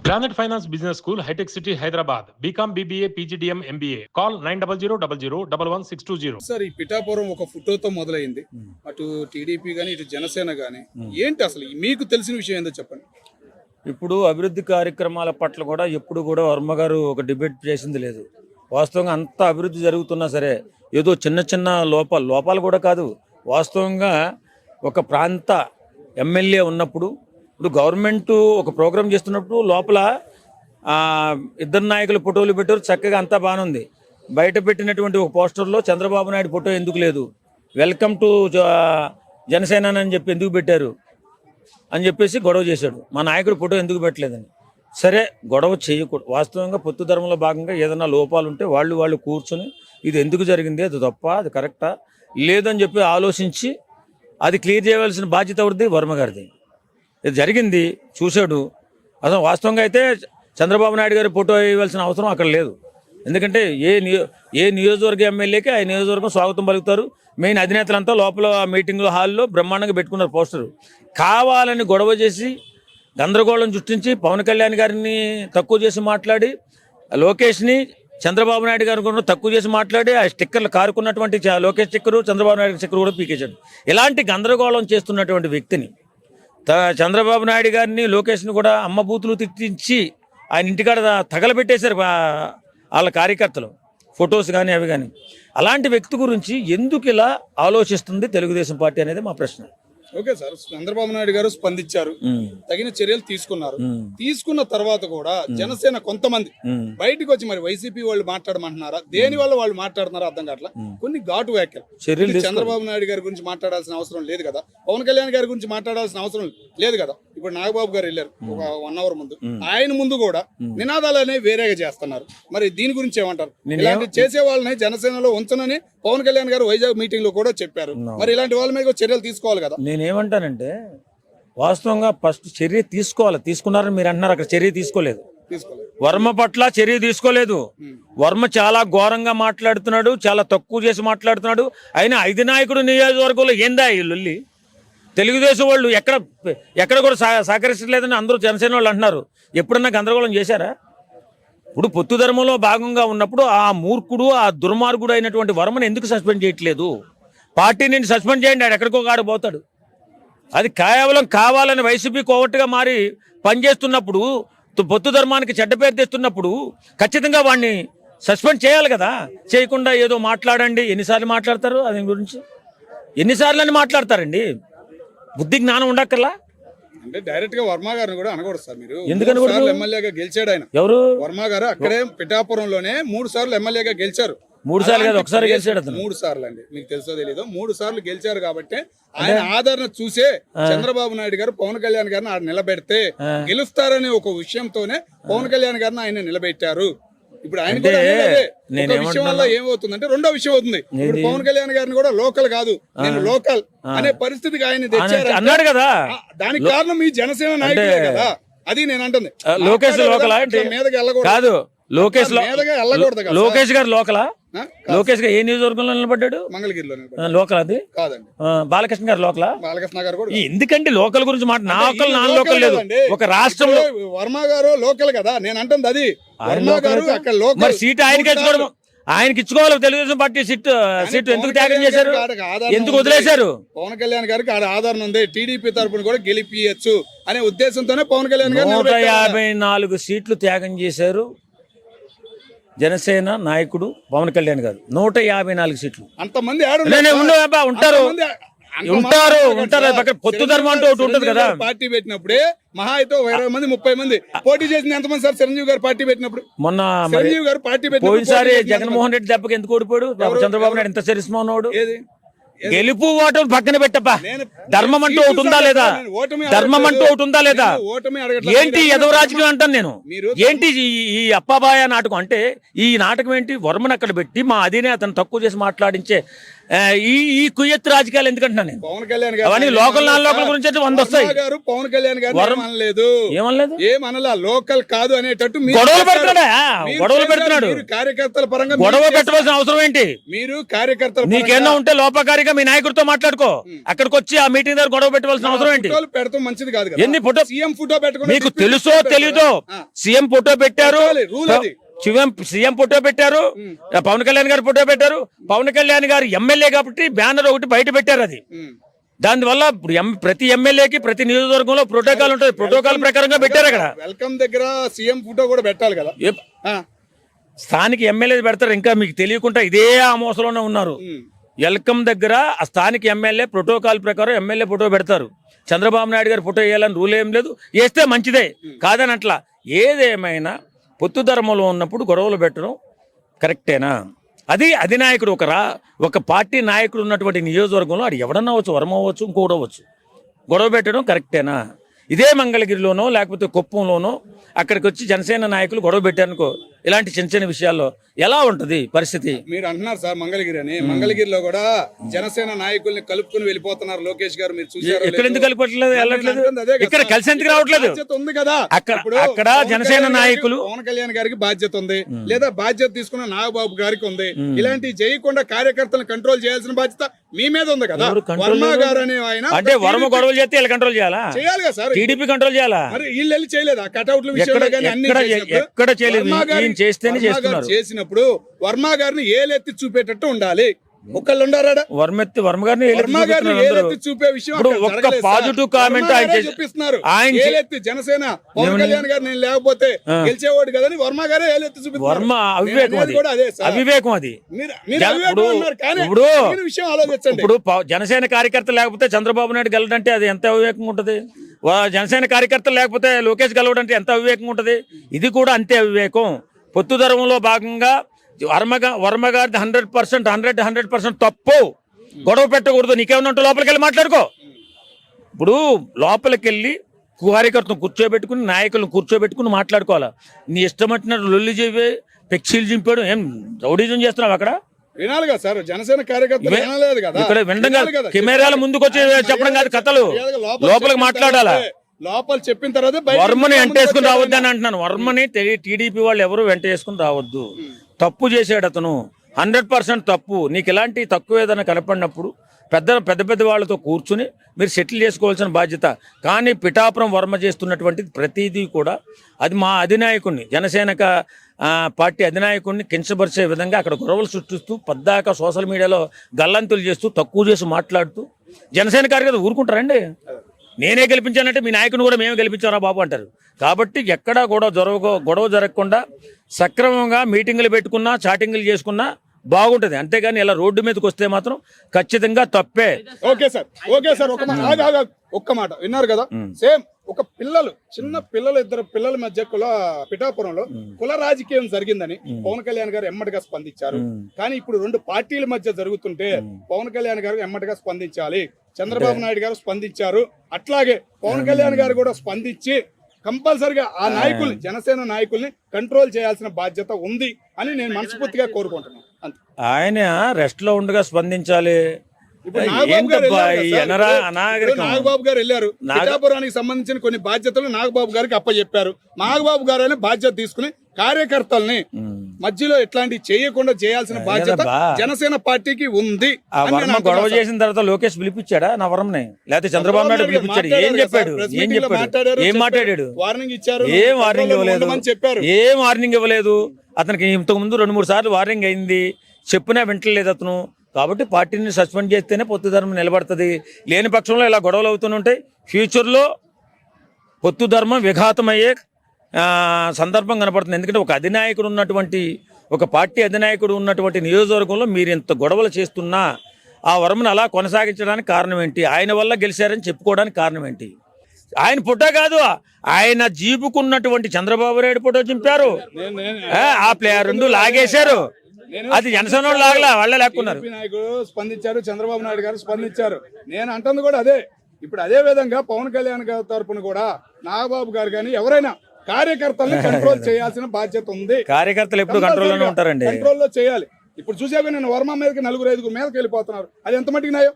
Granite Finance Business School, High-Tech City, Hyderabad. BCom, BBA, PGDM, MBA. Call 9000 sir ఈ పిఠాపురం ఒక ఫోటోతో మొదలైంది. అటు టీడీపీ గానీ ఇటు జనసేన గానీ ఏంటి అసలు మీకు తెలిసిన విషయం ఏందో చెప్పండి. ఇప్పుడు అభివృద్ధి కార్యక్రమాల పట్ల కూడా ఎప్పుడు కూడా వర్మ గారు ఒక డిబేట్ చేసింది లేదు. వాస్తవంగా అంత అభివృద్ధి జరుగుతున్నా సరే ఏదో చిన్న చిన్న లోపాలు కూడా కాదు. వాస్తవంగా ఒక ప్రాంత ఎమ్మెల్యే ఉన్నప్పుడు ఇప్పుడు గవర్నమెంట్ ఒక ప్రోగ్రాం చేస్తున్నప్పుడు లోపల ఇద్దరు నాయకులు ఫోటోలు పెట్టారు, చక్కగా అంతా బాగానే ఉంది. బయట పెట్టినటువంటి ఒక పోస్టర్లో చంద్రబాబు నాయుడు ఫోటో ఎందుకు లేదు, వెల్కమ్ టు జనసేన అని చెప్పి ఎందుకు పెట్టారు అని చెప్పేసి గొడవ చేశాడు. మా నాయకుడు ఫోటో ఎందుకు పెట్టలేదని. సరే, గొడవ చేయకూడదు. వాస్తవంగా పొత్తు ధర్మంలో భాగంగా ఏదైనా లోపాలు ఉంటే వాళ్ళు కూర్చొని ఇది ఎందుకు జరిగింది, అది తప్ప, అది కరెక్టా లేదని చెప్పి ఆలోచించి అది క్లియర్ చేయవలసిన బాధ్యత ఎవరిది? వర్మ గారిది. ఇది జరిగింది, చూశాడు. అసలు వాస్తవంగా అయితే చంద్రబాబు నాయుడు గారి ఫోటో వేయవలసిన అవసరం అక్కడ లేదు. ఎందుకంటే ఏ నియోజకవర్గ ఎమ్మెల్యేకి ఆ నియోజకవర్గం స్వాగతం పలుకుతారు. మెయిన్ అధినేతలంతా లోపల మీటింగ్ హాల్లో బ్రహ్మాండంగా పెట్టుకున్నారు పోస్టరు. కావాలని గొడవ చేసి గందరగోళం సృష్టించి పవన్ కళ్యాణ్ గారిని తక్కువ చేసి మాట్లాడి, లోకేష్ని చంద్రబాబు నాయుడు గారిని కూడా తక్కువ చేసి మాట్లాడి ఆ స్టిక్కర్లు కారుకున్నటువంటి లోకేష్ స్టిక్కరు, చంద్రబాబు నాయుడు స్టిక్కర్ కూడా పీకేశాడు. ఇలాంటి గందరగోళం చేస్తున్నటువంటి వ్యక్తిని చంద్రబాబు నాయుడు గారిని, లోకేష్ని కూడా అమ్మ బూతులు తిట్టించి ఆయన ఇంటికాడ తగలబెట్టేశారు వాళ్ళ కార్యకర్తలు, ఫొటోస్ కానీ అవి కానీ. అలాంటి వ్యక్తి గురించి ఎందుకు ఇలా ఆలోచిస్తుంది తెలుగుదేశం పార్టీ అనేది మా ప్రశ్న. ఓకే సార్, చంద్రబాబు నాయుడు గారు స్పందించారు, తగిన చర్యలు తీసుకున్నారు. తీసుకున్న తర్వాత కూడా జనసేన కొంతమంది బయటకు వచ్చి మరి వైసీపీ వాళ్ళు మాట్లాడమంటున్నారా, దేని వల్ల వాళ్ళు మాట్లాడుతున్నారా అర్థం కావట్లా. కొన్ని ఘాటు వ్యాఖ్యలు. చంద్రబాబు నాయుడు గారి గురించి మాట్లాడాల్సిన అవసరం లేదు కదా, పవన్ కళ్యాణ్ గారి గురించి మాట్లాడాల్సిన అవసరం లేదు కదా. ఇప్పుడు నాగబాబు గారు వెళ్ళారు ఒక 1 hour ముందు, ఆయన ముందు కూడా నినాదాలు అనేవి వేరేగా చేస్తున్నారు. మరి దీని గురించి ఏమంటారు? ఇలాంటి చేసే వాళ్ళని జనసేనలో ఉంచనని పవన్ కళ్యాణ్ గారు వైజాగ్ మీటింగ్ లో కూడా చెప్పారు. మరి ఇలాంటి వాళ్ళ మీద చర్యలు తీసుకోవాలి కదా. నేనేమంటానంటే వాస్తవంగా ఫస్ట్ చర్య తీసుకోవాలి. తీసుకున్నారని మీరు అంటున్నారు, అక్కడ చర్య తీసుకోలేదు. వర్మ పట్ల చర్య తీసుకోలేదు. వర్మ చాలా ఘోరంగా మాట్లాడుతున్నాడు, చాలా తక్కువ చేసి మాట్లాడుతున్నాడు. అయినా అధినాయకుడు నియోజకవర్గంలో ఏందా ఈ లొల్లి? తెలుగుదేశం వాళ్ళు ఎక్కడ కూడా సహకరించలేదని అందరూ జనసేన వాళ్ళు అంటున్నారు. ఎప్పుడన్నా గందరగోళం చేశారా? ఇప్పుడు పొత్తు ధర్మంలో భాగంగా ఉన్నప్పుడు ఆ మూర్ఖుడు, ఆ దుర్మార్గుడు అయినటువంటి వర్మను ఎందుకు సస్పెండ్ చేయట్లేదు? పార్టీ నుండి సస్పెండ్ చేయండి, ఆడు ఎక్కడికో కాడు పోతాడు. అది కేవలం కావాలని వైసీపీ కోవట్టుగా మారి పనిచేస్తున్నప్పుడు, పొత్తు ధర్మానికి చెడ్డ పేరు తెస్తున్నప్పుడు ఖచ్చితంగా వాడిని సస్పెండ్ చేయాలి కదా. చేయకుండా ఏదో మాట్లాడండి, ఎన్నిసార్లు మాట్లాడతారు అది గురించి? ఎన్నిసార్లు అని మాట్లాడతారండి? బుద్ధి జ్ఞానం ఉండక్కర్లా? అంటే డైరెక్ట్ గా వర్మ గారిని కూడా అనకూడదు సార్. మీరు ఎందుకని ఎమ్మెల్యేగా గెలిచాడు ఆయన. ఎవరు? వర్మ గారు అక్కడే పిఠాపురంలోనే 3 సార్లు ఎమ్మెల్యేగా గెలిచారు. 3 సార్లు కాదు, ఒకసారి గెలిచాడు. 3 సార్లు అండి, మీకు తెలుసో తెలీదు. 3 సార్లు గెలిచారు కాబట్టి ఆయన ఆదరణ చూసే చంద్రబాబు నాయుడు గారు పవన్ కళ్యాణ్ గారిని ఆయన నిలబెడితే గెలుస్తారనే ఒక విషయంతోనే పవన్ కళ్యాణ్ గారిని ఆయన నిలబెట్టారు. ఇప్పుడు ఆయన కూడా విషయం వల్ల ఏమవుతుందంటే రెండో విషయం అవుతుంది. ఇప్పుడు పవన్ కళ్యాణ్ గారిని కూడా లోకల్ కాదు, నేను లోకల్ అనే పరిస్థితికి ఆయన తెచ్చారు అన్నాడు కదా. దానికి కారణం మీ జనసేన నాయకులే కదా. అది నేను అంటుంది. లోకేష్ లోకల్ కాదు, లోకేష్ గారు లోకలా? లోకేష్ గారు ఏ నియోజకవర్గంలో నిలబడ్డాడు? మంగళగిరిలో లోకల్. అది కాదండి. బాలకృష్ణ గారు లోకలా? బాలకృష్ణ గారు కూడా ఎందుకంటే లోకల్ గురించి లోకల్ నాన్ లోకల్ లేదు. ఒక రాష్ట్రంలో వర్మ గారు లోకల్ కదా, నేను అంటుంది అది. వర్మ గారు అక్కడ లోకల్, సీట్ ఆయనకి ఇచ్చుకోవడం, ఆయనకి ఇచ్చుకోవాలి. తెలుగుదేశం పార్టీ సీట్ ఎందుకు త్యాగం చేశారు, ఎందుకు వదిలేశారు? పవన్ కళ్యాణ్ గారికి ఆడ ఆదరణ ఉంది, టీడీపీ తరఫున కూడా గెలిపియచ్చు అనే ఉద్దేశంతోనే పవన్ కళ్యాణ్ గారు 154 సీట్లు త్యాగం చేశారు జనసేన నాయకుడు పవన్ కళ్యాణ్ గారు. 154 సీట్లు. అంతమంది ఉంటారు. పొత్తు ధర్మం అంటూ ఒకటి ఉంటుంది కదా. పార్టీ పెట్టినప్పుడే మహా అయితే 20 మంది 30 మంది పోటీ చేసింది ఎంతమంది సార్? చిరంజీవి గారు పార్టీ పెట్టినప్పుడు, మొన్న చిరంజీవి గారు పార్టీ పెట్టినప్పుడు పోయినసారి జగన్మోహన్ రెడ్డి దెబ్బకి ఎందుకు ఓడిపోయాడు? చంద్రబాబు నాయుడు ఎంత చరిస్మా ఉన్నాడు. గెలుపు ఓటమి పక్కన పెట్టప్ప, ధర్మం అంటూ ఒకటి ఉందా లేదా? ధర్మం అంటూ ఒకటి ఉందా లేదా? ఏంటి ఎదవ రాజకీయం అంటాను నేను. ఏంటి ఈ అప్పాబాయ నాటకం? అంటే ఈ నాటకం ఏంటి? వర్మను అక్కడ పెట్టి మా అధినేతను తక్కువ చేసి మాట్లాడించే ఈ ఈ కుయ్యత్తు రాజకీయాలు ఎందుకంటున్నాను నేను? పవన్ కళ్యాణ్ అవన్నీ లోకల్ నాన్ లోకల్ గురించి అయితే 100 వస్తాయి. గారు పవన్ కళ్యాణ్ గారు అనలేదు, ఏమనలేదు, ఏమనలా, లోకల్ కాదు అనేటట్టు గొడవలు పెడుతున్నాడు. కార్యకర్తల పరంగా గొడవ పెట్టవలసిన అవసరం ఏంటి? మీరు కార్యకర్తల నీకేమన్నా ఉంటే లోపకారిగా మీ నాయకుడితో మాట్లాడుకో. అక్కడికి వచ్చి ఆ మీటింగ్ దగ్గర గొడవ పెట్టవలసిన అవసరం ఏంటి? పెడతాం మంచిది కాదు కదా. ఎన్ని ఫోటో, సీఎం ఫోటో పెట్టుకుని మీకు తెలుసో తెలీదో సీఎం ఫోటో పెట్టారు, సీఎం ఫోటో పెట్టారు, పవన్ కళ్యాణ్ గారు ఫోటో పెట్టారు. పవన్ కళ్యాణ్ గారు ఎమ్మెల్యే కాబట్టి బ్యానర్ ఒకటి బయట పెట్టారు. అది దానివల్ల ప్రతి ఎమ్మెల్యేకి ప్రతి నియోజకవర్గంలో ప్రోటోకాల్ ఉంటుంది. ప్రోటోకాల్ ప్రకారంగా పెట్టారు. అక్కడ వెల్కమ్ దగ్గర సీఎం ఫోటో కూడా పెట్టాలి కదా. స్థానిక ఎమ్మెల్యే పెడతారు. ఇంకా మీకు తెలియకుండా ఇదే ఆ మోసలోనే ఉన్నారు. వెల్కమ్ దగ్గర ఆ స్థానిక ఎమ్మెల్యే ప్రోటోకాల్ ప్రకారం ఎమ్మెల్యే ఫోటో పెడతారు. చంద్రబాబు నాయుడు గారు ఫోటో వేయాలని రూల్ ఏం లేదు, వేస్తే మంచిదే కాదని అట్లా. ఏదేమైనా పొత్తు ధర్మంలో ఉన్నప్పుడు గొడవలు పెట్టడం కరెక్టేనా? అది అధినాయకుడు ఒక పార్టీ నాయకుడు ఉన్నటువంటి నియోజకవర్గంలో అది ఎవడన్నా అవ్వచ్చు, వర్మ అవ్వచ్చు, ఇంకోటి అవ్వచ్చు, గొడవ పెట్టడం కరెక్టేనా? ఇదే మంగళగిరిలోనో లేకపోతే కుప్పంలోనో అక్కడికి వచ్చి జనసేన నాయకులు గొడవ పెట్టారనుకో, ఇలాంటి చిన్న చిన్న విషయాల్లో ఎలా ఉంటది పరిస్థితి? మీరు అంటున్నారు సార్ మంగళగిరి అని. మంగళగిరిలో కూడా జనసేన నాయకుల్ని కలుపుకుని వెళ్ళిపోతున్నారు లోకేష్ గారు. మీరు చూసారు, ఎక్కడ ఎందుకు కలిపట్లేదు, వెళ్ళట్లేదు, ఇక్కడ కలిసి ఎందుకు రావట్లేదు? ఉంది కదా అక్కడ జనసేన నాయకులు. పవన్ కళ్యాణ్ గారికి బాధ్యత ఉంది, లేదా బాధ్యత తీసుకున్న నాగబాబు గారికి ఉంది. ఇలాంటివి చేయకుండా కార్యకర్తలను కంట్రోల్ చేయాల్సిన బాధ్యత మీ మీద ఉంది కదా. వర్మ గారు అనే ఆయన అంటే వర్మ గొడవలు చేస్తే వీళ్ళు కంట్రోల్ చేయాలా? చేయాలి కదా సార్. టీడీపీ కంట్రోల్ చేయాలా? మరి వీళ్ళు వెళ్ళి చేయలేదా? కట్అవుట్ల విషయంలో ఎక్కడ చేయలేదు. చేస్తేనే చేస్తున్నారు. చేసినప్పుడు వర్మ గారిని ఏలెత్తి చూపేటట్టు ఉండాలి. ఒకళ్ళు ఉండారా? వర్మ గారిని ఏలెత్తి చూపే విషయం ఒక్క పాజిటివ్ కామెంట్ చూపిస్తున్నారు. ఏలెత్తి జనసేన పవన్ కళ్యాణ్ గారు నేను లేకపోతే గెలిచేవాడు కదని వర్మ గారే ఏలెత్తి చూపిస్తున్నారు. వర్మ అవివేకం అది. విషయం ఆలోచించండి. ఇప్పుడు జనసేన కార్యకర్త లేకపోతే చంద్రబాబు నాయుడు గెలడంటే అది ఎంత అవివేకంగా ఉంటది? జనసేన కార్యకర్తలు లేకపోతే లోకేష్ గెలవడంటే ఎంత అవివేకంగా ఉంటది? ఇది కూడా అంతే అవివేకం. పొత్తు ధర్మంలో భాగంగా వర్మ గారి 100% తప్పు. గొడవ పెట్టకూడదు. నీకేమన్నా ఉంటే లోపలికి వెళ్ళి మాట్లాడుకో. ఇప్పుడు లోపలికి వెళ్ళి కార్యకర్తను కూర్చోబెట్టుకుని నాయకులను కూర్చోబెట్టుకుని మాట్లాడుకోవాలా. నీ ఇష్టమట్టినట్టు లొల్లి చెప్పి పెక్షీలు చింపాడు. ఏం రౌడీజం చేస్తున్నావు అక్కడ? వినాలి కదా సార్. జనసేన కార్యకర్తలు వినలేదు కదా. ఇక్కడ వినడం కాదు, కెమెరాల ముందుకు వచ్చి చెప్పడం కాదు కథలు. లోపలికి మాట్లాడాలా. లోపల చెప్పిన తర్వాత వర్మని వెంట వేసుకుని రావద్దని అంటున్నాను. వర్మని టీడీపీ వాళ్ళు ఎవరు వెంట వేసుకుని రావద్దు. తప్పు చేసాడు అతను, 100% తప్పు. నీకు ఇలాంటి తక్కువ ఏదైనా కనపడినప్పుడు పెద్ద వాళ్ళతో కూర్చుని మీరు సెటిల్ చేసుకోవాల్సిన బాధ్యత. కానీ పిఠాపురం వర్మ చేస్తున్నటువంటి ప్రతిదీ కూడా అది మా అధినాయకుడిని, జనసేన పార్టీ అధినాయకుడిని కించపరిచే విధంగా అక్కడ గొడవలు సృష్టిస్తూ పద్దాక సోషల్ మీడియాలో గల్లంతులు చేస్తూ తక్కువ చేసి మాట్లాడుతూ జనసేన కార్యకర్తలు ఊరుకుంటారండి? నేనే గెలిపించానంటే మీ నాయకుని కూడా మేమే గెలిపించారా బాబు అంటారు. కాబట్టి ఎక్కడా కూడా గొడవ జరగకుండా సక్రమంగా మీటింగులు పెట్టుకున్నా చాటింగులు చేసుకున్నా బాగుంటది. అంతేగాని ఇలా రోడ్డు మీదకి వస్తే మాత్రం ఖచ్చితంగా తప్పే. ఓకే సార్ ఒక్క మాట విన్నారు కదా. సేమ్ ఒక చిన్న పిల్లలు, 2 పిల్లల మధ్య పిఠాపురంలో కుల రాజకీయం జరిగిందని పవన్ కళ్యాణ్ గారు ఎమ్మటిగా స్పందించారు. కానీ ఇప్పుడు 2 పార్టీల మధ్య జరుగుతుంటే పవన్ కళ్యాణ్ గారు ఎమ్మటిగా స్పందించాలి. చంద్రబాబు నాయుడు గారు స్పందించారు. అట్లాగే పవన్ కళ్యాణ్ గారు కూడా స్పందించి కంపల్సరిగా ఆ నాయకుల్ని, జనసేన నాయకుల్ని కంట్రోల్ చేయాల్సిన బాధ్యత ఉంది అని నేను మనస్ఫూర్తిగా కోరుకుంటున్నాను. ఆయన రెస్ట్ లో ఉండగా స్పందించాలి. నాగబాబు గారు వెళ్ళారు. పిఠాపురానికి సంబంధించిన కొన్ని బాధ్యతలు నాగబాబు గారికి అప్పచెప్పారు. నాగబాబు గారు బాధ్యత తీసుకుని కార్యకర్తల్ని మధ్యలో ఇట్లాంటివి చేయకుండా చేయాల్సిన బాధ్యత జనసేన పార్టీకి ఉంది. గొడవ చేసిన తర్వాత లోకేష్ పిలిపించాడా నా వర్మని? లేకపోతే చంద్రబాబు నాయుడు పిలిపించాడు? ఏం చెప్పాడు? ఏం మాట్లాడాడు? వార్నింగ్ ఇచ్చారు. ఏం వార్నింగ్ ఇవ్వలేదు. ఏం వార్నింగ్ ఇవ్వలేదు. అతనికి ఇంతకు ముందు 2-3 సార్లు వార్నింగ్ అయింది, చెప్పినా వింటలేదు అతను. కాబట్టి పార్టీని సస్పెండ్ చేస్తేనే పొత్తు ధర్మం నిలబడుతుంది. లేని పక్షంలో ఇలా గొడవలు అవుతుంటాయి. ఫ్యూచర్లో పొత్తు ధర్మం విఘాతమయ్యే సందర్భం కనపడుతుంది. ఎందుకంటే ఒక పార్టీ అధినాయకుడు ఉన్నటువంటి నియోజకవర్గంలో మీరు ఇంత గొడవలు చేస్తున్నా ఆ వర్మను అలా కొనసాగించడానికి కారణం ఏంటి? ఆయన వల్ల గెలిచారని చెప్పుకోవడానికి కారణం ఏంటి? ఆయన ఫోటో కాదు, ఆయన జీపుకున్నటువంటి చంద్రబాబు నాయుడు ఫోటో చింపారు. ఆ ప్లేయర్ 2 లాగేశారు. అది జనసేన లాగలా, వాళ్ళే లేకున్నారు. నాయకుడు స్పందించారు, చంద్రబాబు నాయుడు గారు స్పందించారు. నేను అంటుంది కూడా అదే. ఇప్పుడు అదే విధంగా పవన్ కళ్యాణ్ గారి తరపున కూడా నాగబాబు గారు కానీ ఎవరైనా కార్యకర్తల్ని కంట్రోల్ చేయాల్సిన బాధ్యత ఉంది. కార్యకర్తలు ఎప్పుడు కంట్రోల్లోనే ఉంటారండి. కంట్రోల్లో చేయాలి. ఇప్పుడు చూసాక నేను వర్మ మీదకి 4-5 మీదకి వెళ్ళిపోతున్నారు. అది ఎంత మట్టికి న్యాయం?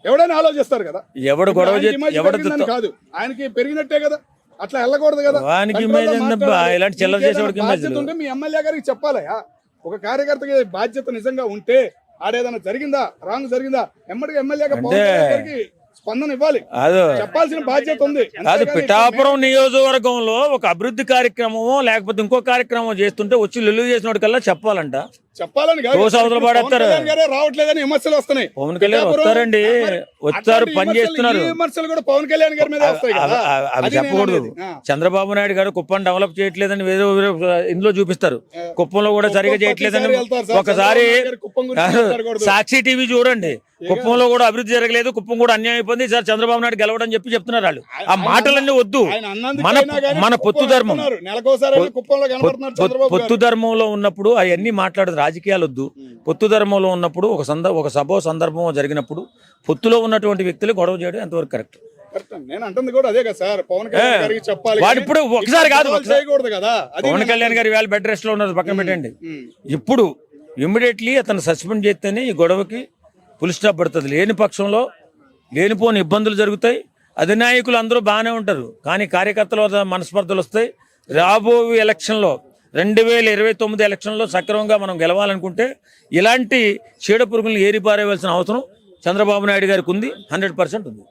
ఎవడైనా ఆలోచిస్తారు కదా. ఎవడు గొడవ ఆయనకి image పెరిగిందని కాదు, ఆయనకి పెరిగినట్టే కదా, అట్లా వెళ్ళకూడదు కదా. వానికి కంట్రోల్లో image ఏందబ్బా? మాట్లాడాలి. ఇలాంటి చిల్లర మీకేదైనా చేసేవాడికి image బాధ్యత లేదు. ఉంటే మీ ఎమ్మెల్యే గారికి చెప్పాలయా. ఒక కార్యకర్తకి బాధ్యత నిజంగా ఉంటే ఆడేదైనా జరిగిందా, రాంగ్ జరిగిందా, ఎమ్మడికి ఎమ్మెల్యేగా పవన్ కళ్యాణ్ గారికి స్పందన ఇవ్వాలి, అదో చెప్పాల్సిన బాధ్యత ఉంది. కాదు, అంతేగాని పిఠాపురం నియోజకవర్గంలో ఒక అభివృద్ధి కార్యక్రమమో లేకపోతే ఇంకో కార్యక్రమం చేస్తుంటే వచ్చి లొల్లు చేసినోడి కల్లా చెప్పాలంట. చెప్పాలని కాదు, రోజు అవతల పవన్ పాడేస్తారు. కళ్యాణ్ గారే రావట్లేదని విమర్శలు వస్తున్నాయి. పవన్ కళ్యాణ్ పిఠాపురం వస్తారండి, మరి వచ్చారు, అట్లాంటి పని విమర్శలు, చేస్తున్నారు. ఈ విమర్శలు కూడా పవన్ కళ్యాణ్ గారి మీద వస్తాయి కదా. అవి అది నేను చెప్పకూడదు. అనేది. చంద్రబాబు నాయుడు గారు కుప్పం డెవలప్ చేయట్లేదని వేరే వేరే ఇందులో చూపిస్తారు, కుప్పంలో కూడా సరిగా చేయట్లేదని. ప్రతిసారి వెళ్తారు సార్, ఒకసారి చంద్రబాబు నాయుడు కుప్పం గురించి మాట్లాడకూడదు. సాక్షి టీవీ చూడండి, కుప్పంలో కూడా అభివృద్ధి జరగలేదు, కుప్పం కూడా అన్యాయం అయిపోయింది, సార్ చంద్రబాబు నాయుడు గెలవడం చెప్పి చెప్తున్నారు వాళ్ళు. ఆ మాటలన్నీ వద్దు. ఆయన అన్నందుకు మన అయినా కానీ మన పొత్తు కుప్పం ధర్మం, వెళ్తున్నారు. నెలకోసారి కుప్పంలో కనబడుతున్నారు చంద్రబాబు పొత్తు గారు. ధర్మంలో ఉన్నప్పుడు అవన్నీ మాట్లాడదు, రాజకీయాలు వద్దు. పొత్తు ధర్మంలో ఉన్నప్పుడు ఒక సభ సందర్భం జరిగినప్పుడు పొత్తులో ఉన్నటువంటి వ్యక్తులు గొడవ చేయడం ఎంతవరకు కరెక్ట్? కరెక్ట్ అండి. నేను అంటుంది కూడా అదే కదా సార్, పవన్ కళ్యాణ్ గారికి చెప్పాలి. వాడు ఇప్పుడు ఒకసారి కాదు, ఇట్లా చేయకూడదు కదా. అది పవన్ నేను కళ్యాణ్ గారి వేళ బెడ్ రెస్ట్ లో ఉన్నారు, పక్కన పెట్టండి. ఉమ్. ఇప్పుడు ఇమ్మీడియట్లీ అతను సస్పెండ్ చేస్తేనే ఈ గొడవకి ఫుల్ స్టాప్ పడుతుంది. లేని పక్షంలో లేనిపోని ఇబ్బందులు జరుగుతాయి. అధినాయకులు అందరూ బాగానే ఉంటారు, కానీ కార్యకర్తల వద్ద మనస్పర్ధలు వస్తాయి. రాబోయే ఎలక్షన్లో 2029 ఎలక్షన్లో సక్రమంగా మనం గెలవాలనుకుంటే ఇలాంటి చీడ పురుగులను ఏరిపారేయవలసిన అవసరం చంద్రబాబు నాయుడు గారికి ఉంది, 100% ఉంది.